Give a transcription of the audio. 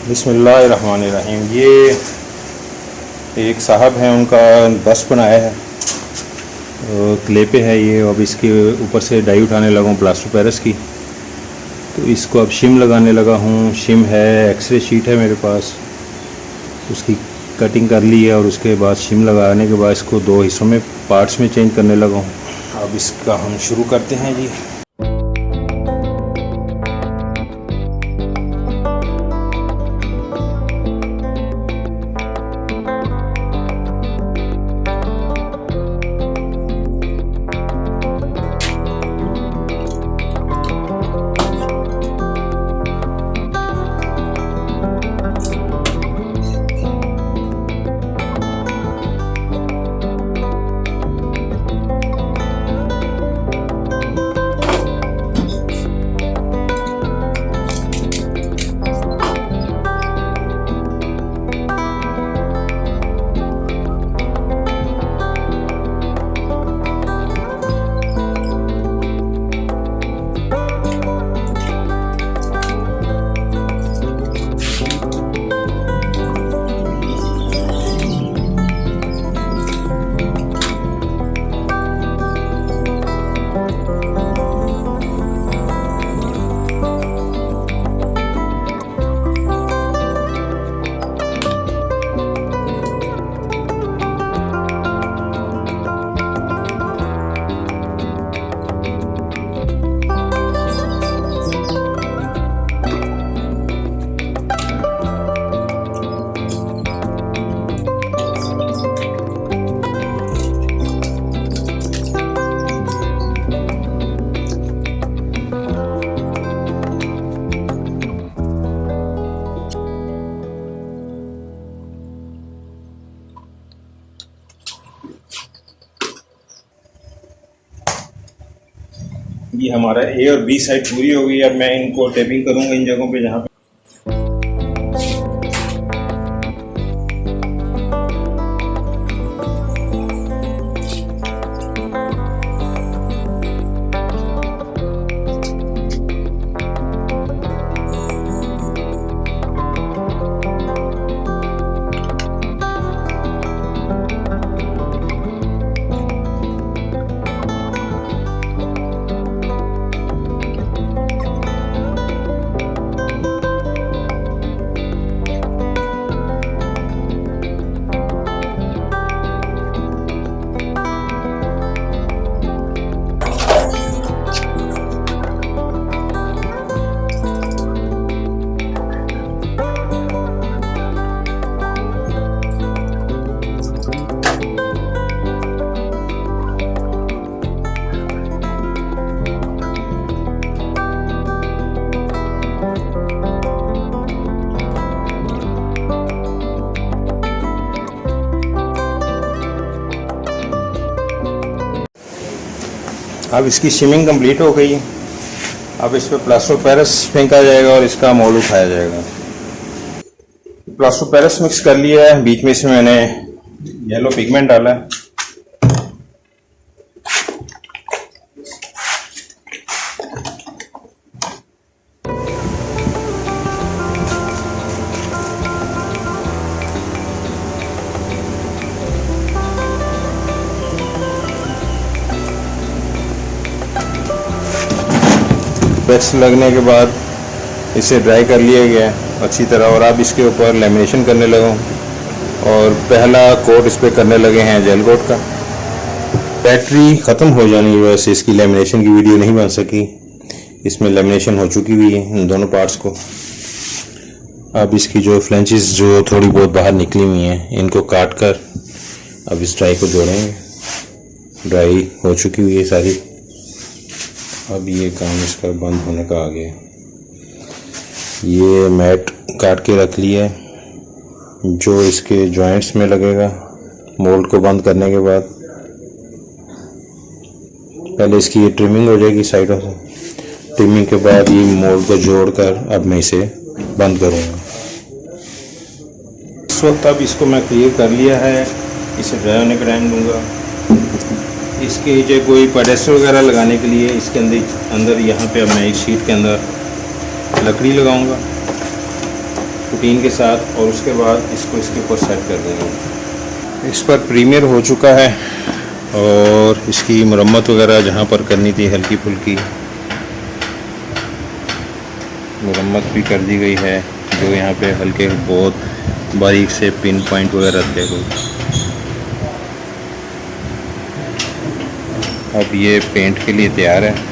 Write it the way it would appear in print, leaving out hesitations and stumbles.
बिस्मिल्लाहिर्रहमानिर्रहीम। ये एक साहब हैं, उनका बस बनाया है, क्ले पे है ये। अब इसके ऊपर से डाई उठाने लगा हूँ प्लास्टर पेरिस की, तो इसको अब शिम लगाने लगा हूँ। शिम है, एक्सरे शीट है मेरे पास, उसकी कटिंग कर ली है और उसके बाद शिम लगाने के बाद इसको दो हिस्सों में, पार्ट्स में चेंज करने लगा हूँ। अब इसका हम शुरू करते हैं जी। ये हमारा ए और बी साइड पूरी हो गई। अब मैं इनको टेपिंग करूंगा इन जगहों पे जहाँ पे अब इसकी शिमिंग कंप्लीट हो गई। अब इस पर प्लास्टर पेरिस फेंका जाएगा और इसका मोल्ड उठाया जाएगा। प्लास्टर पेरिस मिक्स कर लिया है, बीच में इसमें मैंने येलो पिगमेंट डाला है। वैक्स लगने के बाद इसे ड्राई कर लिया गया है अच्छी तरह, और अब इसके ऊपर लेमिनेशन करने लगा हूँ और पहला कोट इस पर करने लगे हैं जेल कोट का। बैटरी ख़त्म हो जाने की वजह से इसकी लेमिनेशन की वीडियो नहीं बन सकी। इसमें लेमिनेशन हो चुकी हुई है इन दोनों पार्ट्स को। अब इसकी जो फ्लेंचेस जो थोड़ी बहुत बाहर निकली हुई हैं, इनको काट कर अब इस ड्राई को जोड़ेंगे। ड्राई हो चुकी हुई है सारी। अब ये काम इसका बंद होने का आ गया। ये मैट काट के रख लिया है जो इसके जॉइंट्स में लगेगा मोल्ड को बंद करने के बाद। पहले इसकी ये ट्रिमिंग हो जाएगी साइडों से। ट्रिमिंग के बाद ये मोल्ड को जोड़कर अब मैं इसे बंद करूँगा। इस वक्त अब इसको मैं क्लियर कर लिया है, इसे ड्राई होने का टाइम दूँगा। इसके जो कोई पेडेस्टल वगैरह लगाने के लिए इसके अंदर यहाँ पे अब मैं एक शीट के अंदर लकड़ी लगाऊंगा। पुटीन के साथ, और उसके बाद इसको इसके ऊपर सेट कर देंगे। इस पर प्रीमियर हो चुका है और इसकी मरम्मत वगैरह जहाँ पर करनी थी हल्की फुल्की मरम्मत भी कर दी गई है, जो यहाँ पे हल्के बहुत बारीक से पिन पॉइंट वगैरह थे कोई। अब ये पेंट के लिए तैयार है।